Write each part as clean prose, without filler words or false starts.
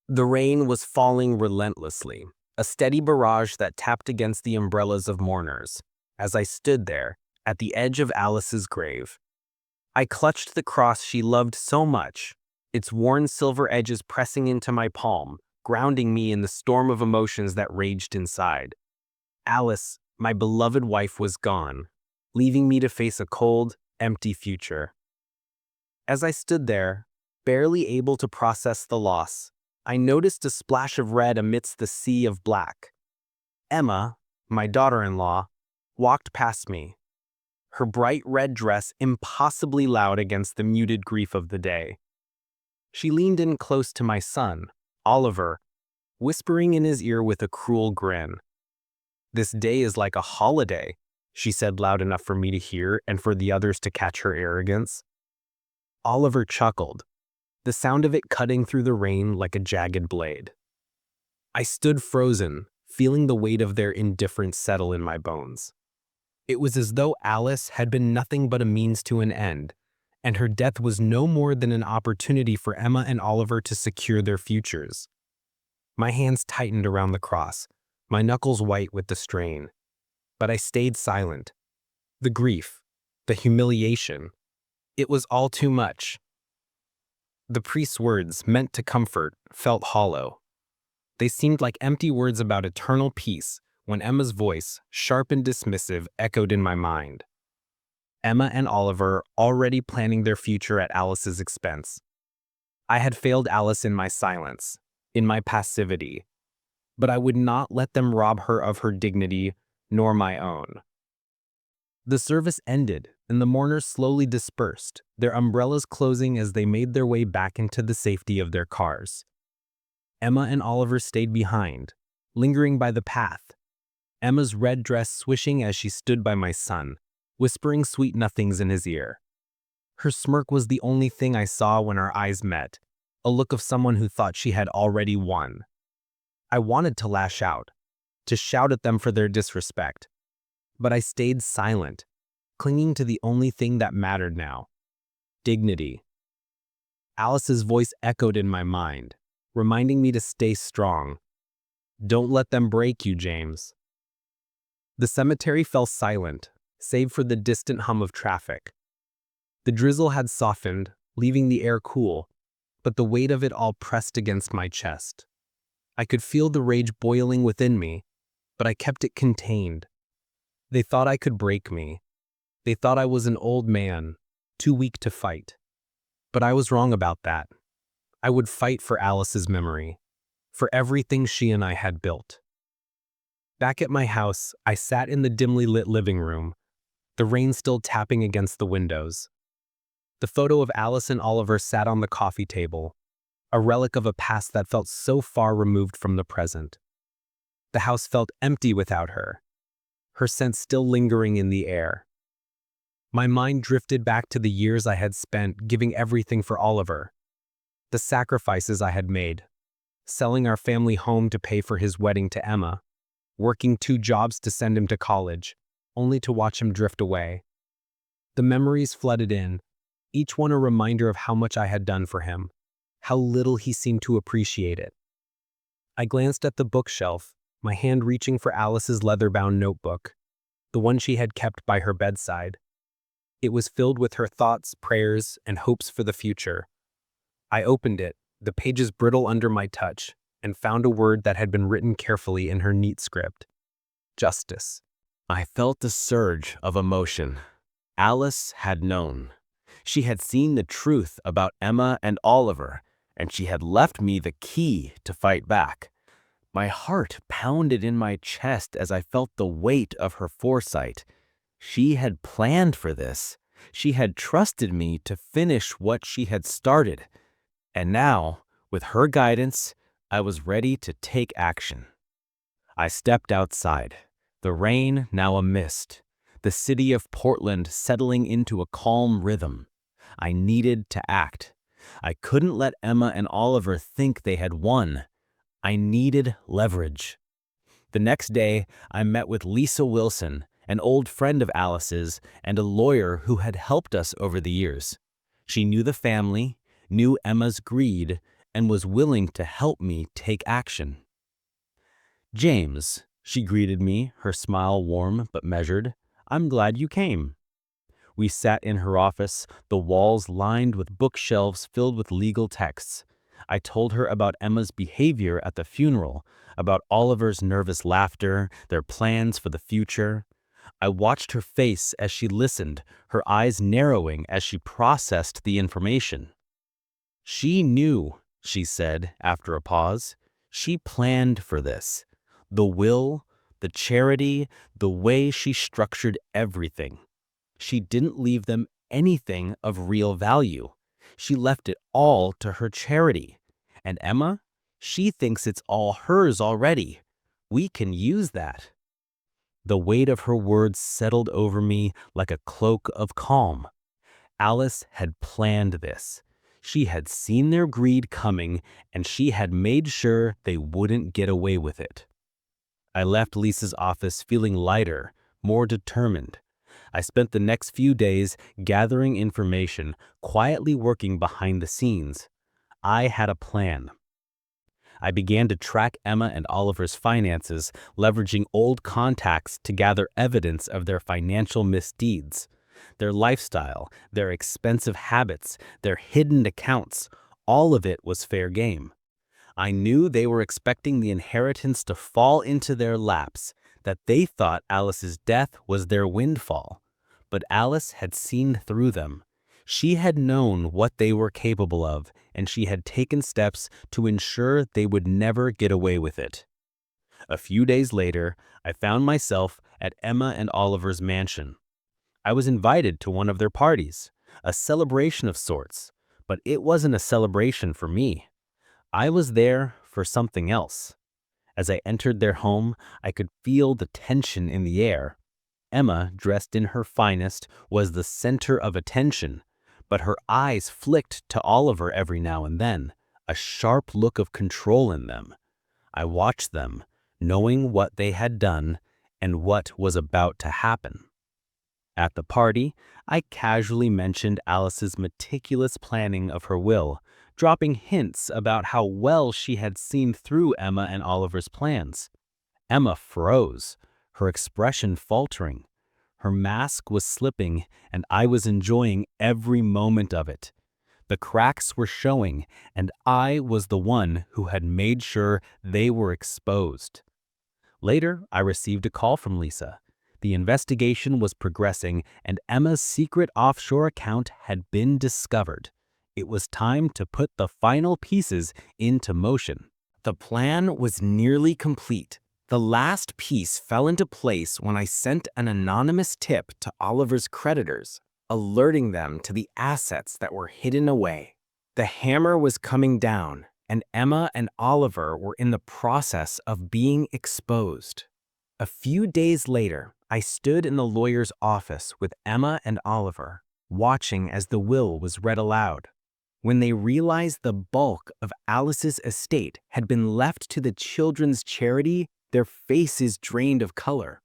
The rain was falling relentlessly, a steady barrage that tapped against the umbrellas of mourners. As I stood there, at the edge of Alice's grave, I clutched the cross she loved so much, its worn silver edges pressing into my palm, grounding me in the storm of emotions that raged inside. Alice, my beloved wife, was gone, leaving me to face a cold, empty future. As I stood there, barely able to process the loss, I noticed a splash of red amidst the sea of black. Emma, my daughter-in-law, walked past me, her bright red dress impossibly loud against the muted grief of the day. She leaned in close to my son, Oliver, whispering in his ear with a cruel grin. "This day is like a holiday," she said loud enough for me to hear and for the others to catch her arrogance. Oliver chuckled, the sound of it cutting through the rain like a jagged blade. I stood frozen, feeling the weight of their indifference settle in my bones. It was as though Alice had been nothing but a means to an end, and her death was no more than an opportunity for Emma and Oliver to secure their futures. My hands tightened around the cross, my knuckles white with the strain. But I stayed silent. The grief, the humiliation, it was all too much. The priest's words, meant to comfort, felt hollow. They seemed like empty words about eternal peace when Emma's voice, sharp and dismissive, echoed in my mind. Emma and Oliver already planning their future at Alice's expense. I had failed Alice in my silence, in my passivity, but I would not let them rob her of her dignity, nor my own. The service ended, and the mourners slowly dispersed, their umbrellas closing as they made their way back into the safety of their cars. Emma and Oliver stayed behind, lingering by the path, Emma's red dress swishing as she stood by my son, whispering sweet nothings in his ear. Her smirk was the only thing I saw when our eyes met, a look of someone who thought she had already won. I wanted to lash out, to shout at them for their disrespect, but I stayed silent, clinging to the only thing that mattered now: dignity. Alice's voice echoed in my mind, reminding me to stay strong. "Don't let them break you, James." The cemetery fell silent, save for the distant hum of traffic. The drizzle had softened, leaving the air cool, but the weight of it all pressed against my chest. I could feel the rage boiling within me, but I kept it contained. They thought I could break me. They thought I was an old man, too weak to fight. But I was wrong about that. I would fight for Alice's memory, for everything she and I had built. Back at my house, I sat in the dimly lit living room, the rain still tapping against the windows. The photo of Alice and Oliver sat on the coffee table, a relic of a past that felt so far removed from the present. The house felt empty without her, her scent still lingering in the air. My mind drifted back to the years I had spent giving everything for Oliver, the sacrifices I had made, selling our family home to pay for his wedding to Emma, working 2 jobs to send him to college, only to watch him drift away. The memories flooded in, each one a reminder of how much I had done for him, how little he seemed to appreciate it. I glanced at the bookshelf, my hand reaching for Alice's leather-bound notebook, the one she had kept by her bedside. It was filled with her thoughts, prayers, and hopes for the future. I opened it, the pages brittle under my touch, and found a word that had been written carefully in her neat script: justice. I felt a surge of emotion. Alice had known. She had seen the truth about Emma and Oliver, and she had left me the key to fight back. My heart pounded in my chest as I felt the weight of her foresight. She had planned for this. She had trusted me to finish what she had started. And now, with her guidance, I was ready to take action. I stepped outside, the rain now a mist, the city of Portland settling into a calm rhythm. I needed to act. I couldn't let Emma and Oliver think they had won. I needed leverage. The next day, I met with Lisa Wilson, an old friend of Alice's and a lawyer who had helped us over the years. She knew the family, knew Emma's greed, and was willing to help me take action. "James," she greeted me, her smile warm but measured, "I'm glad you came." We sat in her office, the walls lined with bookshelves filled with legal texts. I told her about Emma's behavior at the funeral, about Oliver's nervous laughter, their plans for the future. I watched her face as she listened, her eyes narrowing as she processed the information. "She knew," she said after a pause. "She planned for this. The will, the charity, the way she structured everything. She didn't leave them anything of real value. She left it all to her charity. And Emma, she thinks it's all hers already. We can use that." The weight of her words settled over me like a cloak of calm. Alice had planned this. She had seen their greed coming, and she had made sure they wouldn't get away with it. I left Lisa's office feeling lighter, more determined. I spent the next few days gathering information, quietly working behind the scenes. I had a plan. I began to track Emma and Oliver's finances, leveraging old contacts to gather evidence of their financial misdeeds. Their lifestyle, their expensive habits, their hidden accounts, all of it was fair game. I knew they were expecting the inheritance to fall into their laps, that they thought Alice's death was their windfall. But Alice had seen through them. She had known what they were capable of, and she had taken steps to ensure they would never get away with it. A few days later, I found myself at Emma and Oliver's mansion. I was invited to one of their parties, a celebration of sorts, but it wasn't a celebration for me. I was there for something else. As I entered their home, I could feel the tension in the air. Emma, dressed in her finest, was the center of attention, but her eyes flicked to Oliver every now and then, a sharp look of control in them. I watched them, knowing what they had done and what was about to happen. At the party, I casually mentioned Alice's meticulous planning of her will, dropping hints about how well she had seen through Emma and Oliver's plans. Emma froze, her expression faltering. Her mask was slipping, and I was enjoying every moment of it. The cracks were showing, and I was the one who had made sure they were exposed. Later, I received a call from Lisa. The investigation was progressing, and Emma's secret offshore account had been discovered. It was time to put the final pieces into motion. The plan was nearly complete. The last piece fell into place when I sent an anonymous tip to Oliver's creditors, alerting them to the assets that were hidden away. The hammer was coming down, and Emma and Oliver were in the process of being exposed. A few days later, I stood in the lawyer's office with Emma and Oliver, watching as the will was read aloud. When they realized the bulk of Alice's estate had been left to the children's charity, their faces drained of color.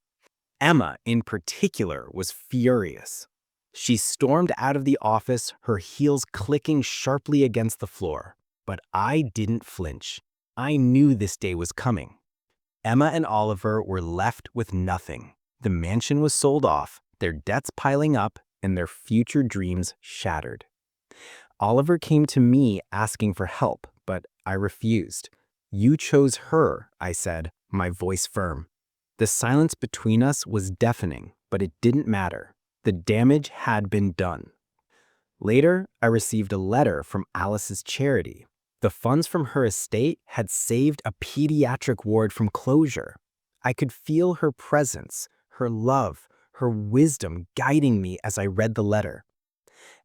Emma, in particular, was furious. She stormed out of the office, her heels clicking sharply against the floor. But I didn't flinch. I knew this day was coming. Emma and Oliver were left with nothing. The mansion was sold off, their debts piling up, and their future dreams shattered. Oliver came to me asking for help, but I refused. "You chose her," I said, my voice firm. The silence between us was deafening, but it didn't matter. The damage had been done. Later, I received a letter from Alice's charity. The funds from her estate had saved a pediatric ward from closure. I could feel her presence, her love, her wisdom guiding me as I read the letter.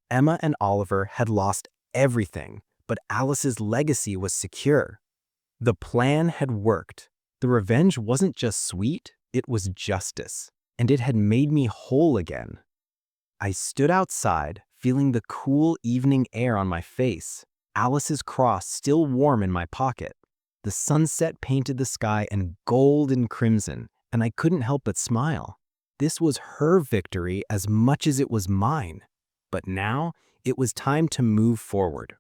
Emma and Oliver had lost everything, but Alice's legacy was secure. The plan had worked. The revenge wasn't just sweet, it was justice, and it had made me whole again. I stood outside, feeling the cool evening air on my face, Alice's cross still warm in my pocket. The sunset painted the sky in gold and crimson, and I couldn't help but smile. This was her victory as much as it was mine. But now, it was time to move forward.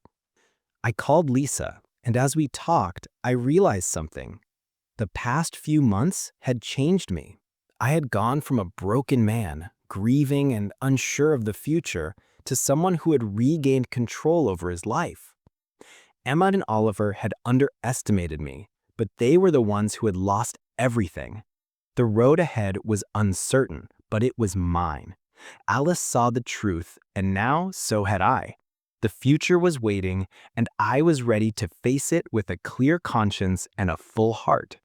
I called Lisa. And as we talked, I realized something. The past few months had changed me. I had gone from a broken man, grieving and unsure of the future, to someone who had regained control over his life. Emma and Oliver had underestimated me, but they were the ones who had lost everything. The road ahead was uncertain, but it was mine. Alice saw the truth, and now so had I. The future was waiting, and I was ready to face it with a clear conscience and a full heart.